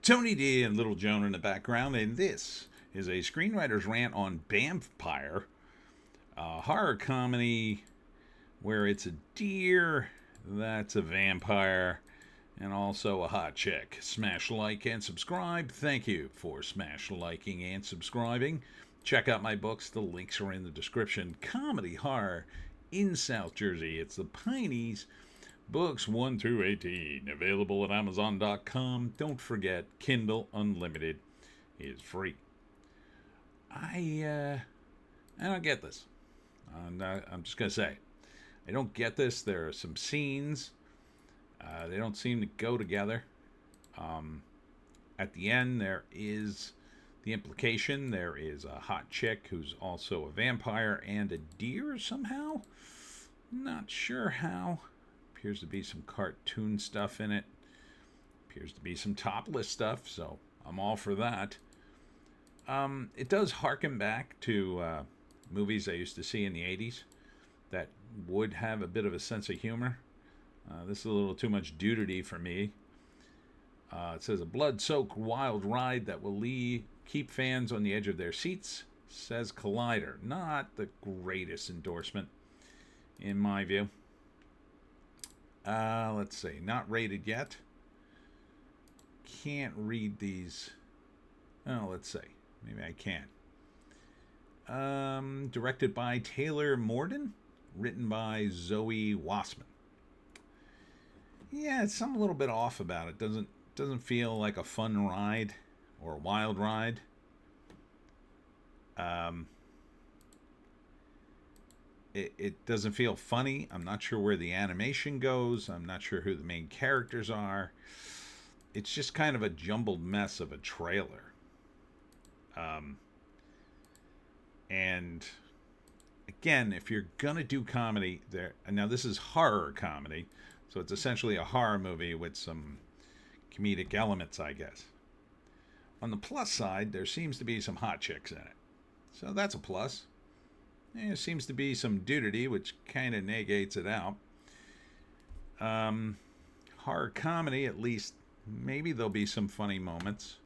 Tony D and Little Joan in the background, and this is a screenwriter's rant on Bampire, a horror comedy where it's a deer that's a vampire and also a hot chick. Smash like and subscribe. Thank you for smash liking and subscribing. Check out my books. The links are in the description. Comedy horror in South Jersey. It's the Pineys. Books 1 through 18, available at Amazon.com. Don't forget, Kindle Unlimited is free. I don't get this. I'm just gonna say, I don't get this. There are some scenes, they don't seem to go together. At the end, there is the implication there is a hot chick who's also a vampire and a deer somehow. Not sure how. Appears to be some cartoon stuff in it. Appears to be some topless stuff, so I'm all for that. It does harken back to movies I used to see in the 80s that would have a bit of a sense of humor. This is a little too much nudity for me. It says a blood-soaked wild ride that will keep fans on the edge of their seats, says Collider. Not the greatest endorsement, in my view. Let's see. Not rated yet. Can't read these. Oh, let's see. Maybe I can. Directed by Taylor Morden. Written by Zoe Wassman. Yeah, it's something a little bit off about it. Doesn't feel like a fun ride or a wild ride. It doesn't feel funny. I'm not sure where the animation goes. I'm not sure who the main characters are. It's just kind of a jumbled mess of a trailer. And again, if you're gonna do comedy, now this is horror comedy, so it's essentially a horror movie with some comedic elements, I guess. On the plus side, there seems to be some hot chicks in it, so that's a plus. There seems to be some nudity, which kind of negates it out. Horror comedy, at least, maybe there'll be some funny moments.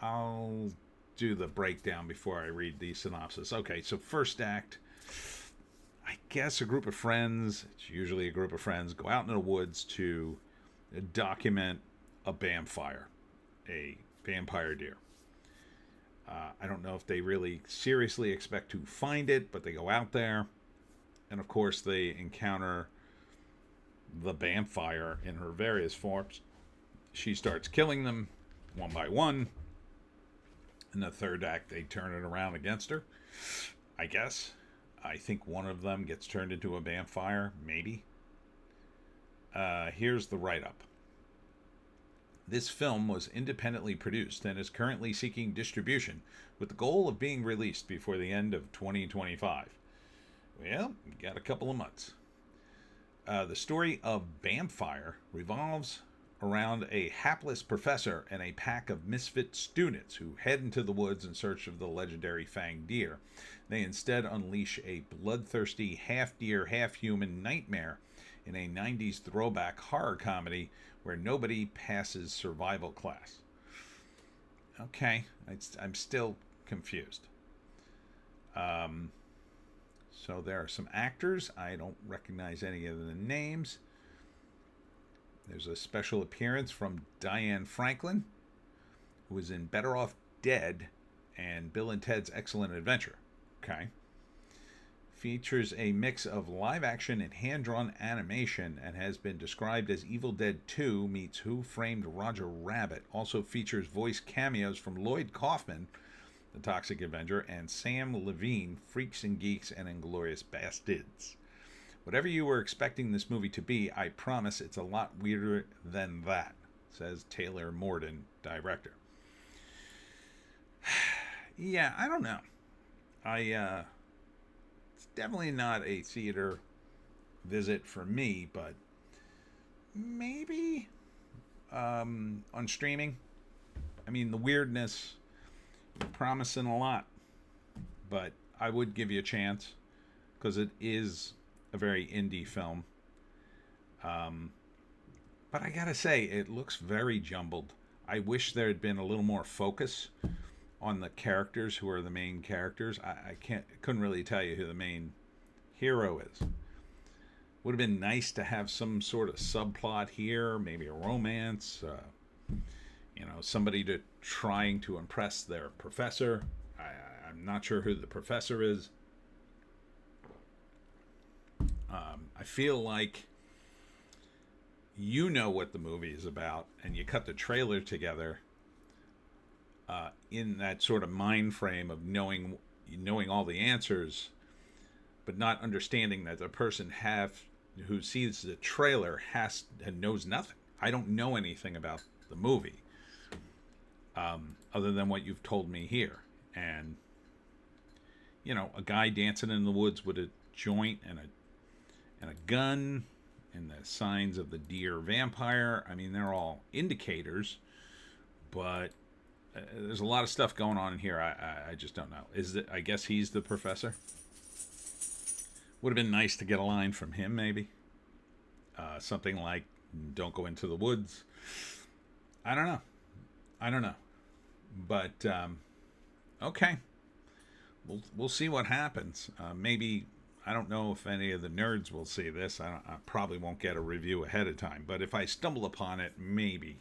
I'll do the breakdown before I read the synopsis. Okay, so first act, I guess a group of friends, it's usually a group of friends, go out in the woods to document a vampire deer. I don't know if they really seriously expect to find it, but they go out there, and of course they encounter the vampire in her various forms. She starts killing them one by one. In the third act, they turn it around against her, I guess. I think one of them gets turned into a vampire, maybe. Here's the write-up. This film was independently produced and is currently seeking distribution with the goal of being released before the end of 2025. Well, we got a couple of months. The story of Bampire revolves around a hapless professor and a pack of misfit students who head into the woods in search of the legendary fanged deer. They instead unleash a bloodthirsty half-deer, half-human nightmare in a 90s throwback horror comedy where nobody passes survival class. Okay, I'm still confused. So there are some actors. I don't recognize any of the names. There's a special appearance from Diane Franklin, who was in Better Off Dead and Bill and Ted's Excellent Adventure. Okay. Features a mix of live action and hand-drawn animation and has been described as Evil Dead 2 meets Who Framed Roger Rabbit. Also features voice cameos from Lloyd Kaufman, the Toxic Avenger, and Sam Levine, Freaks and Geeks and Inglourious Bastards. Whatever you were expecting this movie to be, I promise it's a lot weirder than that, says Taylor Morden, director. Yeah, I don't know. It's definitely not a theater visit for me, but maybe on streaming. I mean, the weirdness, you're promising a lot, but I would give you a chance because it is a very indie film. But I gotta say, it looks very jumbled. I wish there had been a little more focus on the characters who are the main characters. I couldn't really tell you who the main hero is. Would have been nice to have some sort of subplot here, maybe a romance, somebody to trying to impress their professor. I'm not sure who the professor is. I feel like you know what the movie is about, and you cut the trailer together in that sort of mind frame of knowing all the answers, but not understanding that the person who sees the trailer knows nothing. I don't know anything about the movie other than what you've told me here. And a guy dancing in the woods with a joint and a gun and the signs of the deer vampire. I mean, they're all indicators, but there's a lot of stuff going on in here. I just don't know. I guess he's the professor. Would have been nice to get a line from him, maybe. Something like, "Don't go into the woods." I don't know. But okay, we'll see what happens. Maybe, I don't know if any of the nerds will see this. I probably won't get a review ahead of time. But if I stumble upon it, maybe.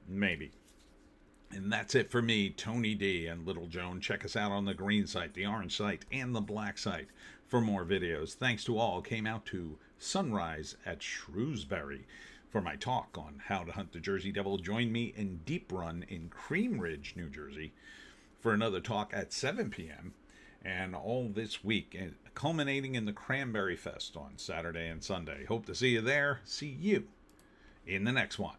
And that's it for me, Tony D and Little Joan. Check us out on the green site, the orange site, and the black site for more videos. Thanks to all came out to sunrise at Shrewsbury for my talk on how to hunt the Jersey Devil. Join me in Deep Run in Cream Ridge, New Jersey for another talk at 7 p.m. And all this week, culminating in the Cranberry Fest on Saturday and Sunday. Hope to see you there. See you in the next one.